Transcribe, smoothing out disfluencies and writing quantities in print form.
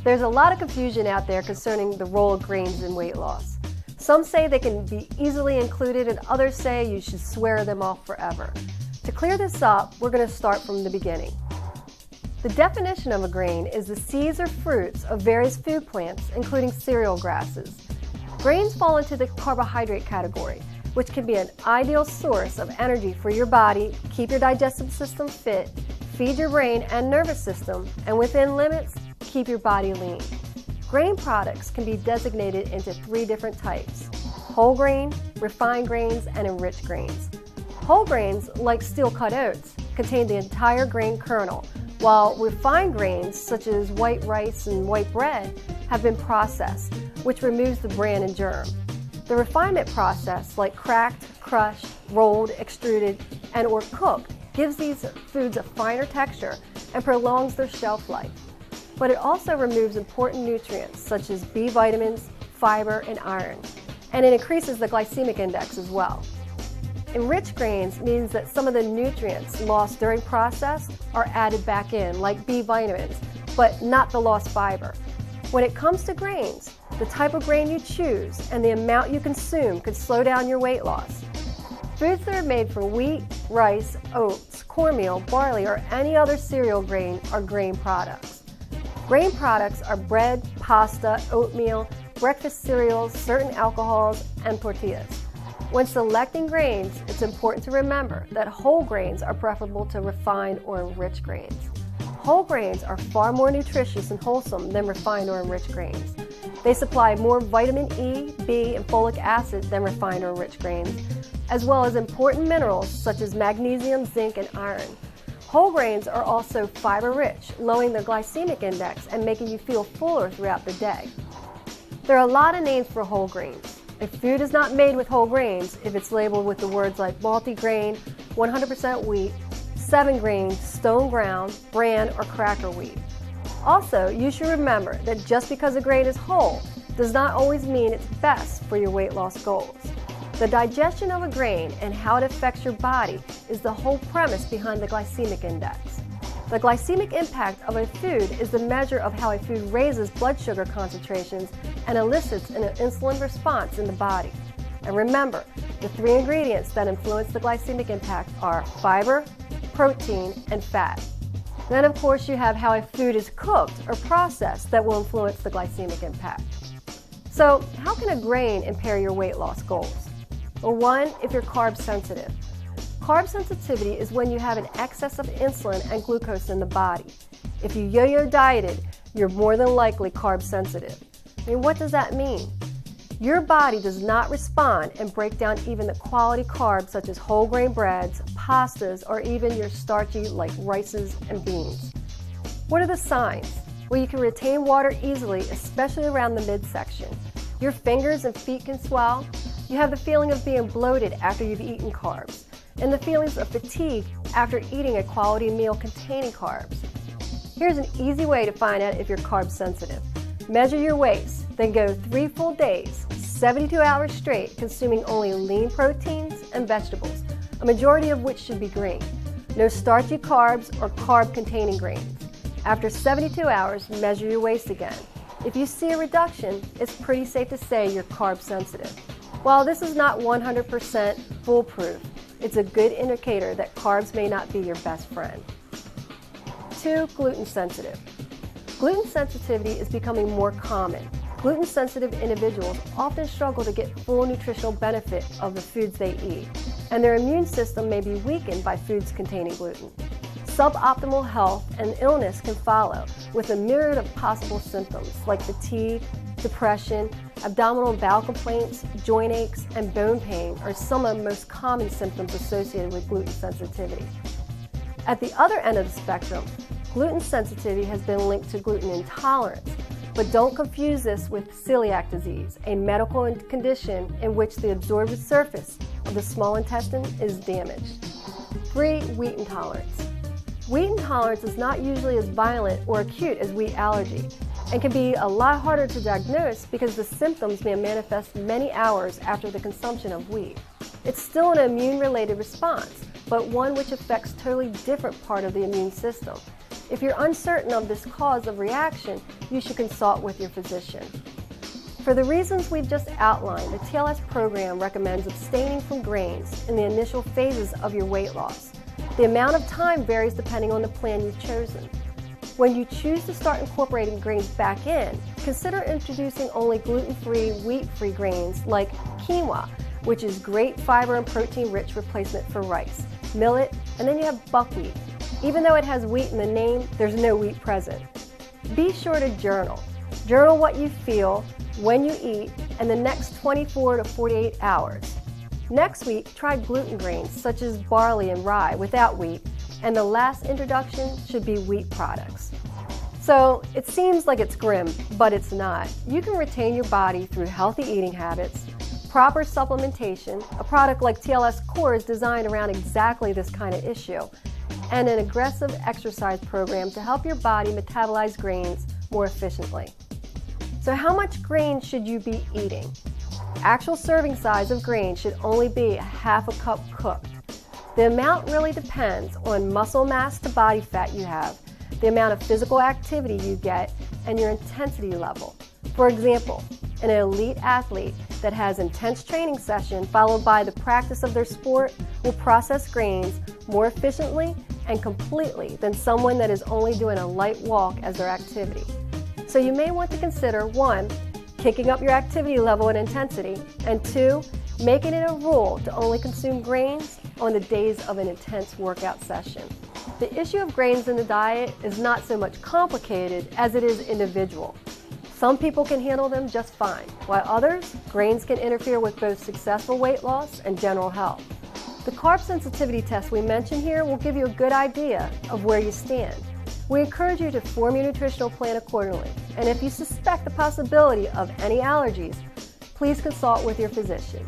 There's a lot of confusion out there concerning the role of grains in weight loss. Some say they can be easily included and others say you should swear them off forever. To clear this up, we're going to start from the beginning. The definition of a grain is the seeds or fruits of various food plants, including cereal grasses. Grains fall into the carbohydrate category, which can be an ideal source of energy for your body, keep your digestive system fit, feed your brain and nervous system, and within limits, keep your body lean. Grain products can be designated into 3 different types: whole grain, refined grains, and enriched grains. Whole grains, like steel-cut oats, contain the entire grain kernel, while refined grains, such as white rice and white bread, have been processed, which removes the bran and germ. The refinement process, like cracked, crushed, rolled, extruded, and or cooked, gives these foods a finer texture and prolongs their shelf life. But it also removes important nutrients such as B vitamins, fiber, and iron, and it increases the glycemic index as well. Enriched grains means that some of the nutrients lost during process are added back in, like B vitamins, but not the lost fiber. When it comes to grains, the type of grain you choose and the amount you consume could slow down your weight loss. Foods that are made from wheat, rice, oats, cornmeal, barley, or any other cereal grain are grain products. Grain products are bread, pasta, oatmeal, breakfast cereals, certain alcohols, and tortillas. When selecting grains, it's important to remember that whole grains are preferable to refined or enriched grains. Whole grains are far more nutritious and wholesome than refined or enriched grains. They supply more vitamin E, B, and folic acid than refined or enriched grains, as well as important minerals such as magnesium, zinc, and iron. Whole grains are also fiber-rich, lowering the glycemic index and making you feel fuller throughout the day. There are a lot of names for whole grains. If food is not made with whole grains, if it's labeled with the words like multigrain, 100% wheat, 7 grain, stone ground, bran, or cracker wheat. Also, you should remember that just because a grain is whole does not always mean it's best for your weight loss goals. The digestion of a grain and how it affects your body is the whole premise behind the glycemic index. The glycemic impact of a food is the measure of how a food raises blood sugar concentrations and elicits an insulin response in the body. And remember, the 3 ingredients that influence the glycemic impact are fiber, protein, and fat. Then of course you have how a food is cooked or processed that will influence the glycemic impact. So how can a grain impair your weight loss goals? Well, 1, if you're carb sensitive. Carb sensitivity is when you have an excess of insulin and glucose in the body. If you yo-yo dieted, you're more than likely carb sensitive. I mean, what does that mean? Your body does not respond and break down even the quality carbs such as whole grain breads, pastas, or even your starchy like rices and beans. What are the signs? Well, you can retain water easily, especially around the midsection. Your fingers and feet can swell. You have the feeling of being bloated after you've eaten carbs, and the feelings of fatigue after eating a quality meal containing carbs. Here's an easy way to find out if you're carb sensitive. Measure your waist, then go 3 full days, 72 hours straight, consuming only lean proteins and vegetables, a majority of which should be green. No starchy carbs or carb-containing grains. After 72 hours, measure your waist again. If you see a reduction, it's pretty safe to say you're carb sensitive. While this is not 100% foolproof, it's a good indicator that carbs may not be your best friend. 2, gluten sensitive. Gluten sensitivity is becoming more common. Gluten-sensitive individuals often struggle to get full nutritional benefit of the foods they eat, and their immune system may be weakened by foods containing gluten. Suboptimal health and illness can follow, with a myriad of possible symptoms like fatigue, depression, abdominal and bowel complaints, joint aches, and bone pain are some of the most common symptoms associated with gluten sensitivity. At the other end of the spectrum, gluten sensitivity has been linked to gluten intolerance, but don't confuse this with celiac disease, a medical condition in which the absorbed surface of the small intestine is damaged. 3, wheat intolerance. Wheat intolerance is not usually as violent or acute as wheat allergy, and can be a lot harder to diagnose because the symptoms may manifest many hours after the consumption of wheat. It's still an immune-related response, but one which affects a totally different part of the immune system. If you're uncertain of this cause of reaction, you should consult with your physician. For the reasons we've just outlined, the TLS program recommends abstaining from grains in the initial phases of your weight loss. The amount of time varies depending on the plan you've chosen. When you choose to start incorporating grains back in, consider introducing only gluten-free, wheat-free grains like quinoa, which is great fiber and protein-rich replacement for rice, millet, and then you have buckwheat. Even though it has wheat in the name, there's no wheat present. Be sure to journal. Journal what you feel, when you eat, and the next 24 to 48 hours. Next week, try gluten grains such as barley and rye without wheat, and the last introduction should be wheat products. So it seems like it's grim, but it's not. You can retain your body through healthy eating habits, proper supplementation, a product like TLS Core is designed around exactly this kind of issue, and an aggressive exercise program to help your body metabolize grains more efficiently. So how much grain should you be eating? Actual serving size of grain should only be a half a cup cooked. The amount really depends on muscle mass to body fat you have, the amount of physical activity you get, and your intensity level. For example, an elite athlete that has intense training session followed by the practice of their sport will process grains more efficiently and completely than someone that is only doing a light walk as their activity. So you may want to consider 1, kicking up your activity level and intensity, and 2, making it a rule to only consume grains on the days of an intense workout session. The issue of grains in the diet is not so much complicated as it is individual. Some people can handle them just fine, while others, grains can interfere with both successful weight loss and general health. The carb sensitivity test we mentioned here will give you a good idea of where you stand. We encourage you to form your nutritional plan accordingly, and if you suspect the possibility of any allergies, please consult with your physician.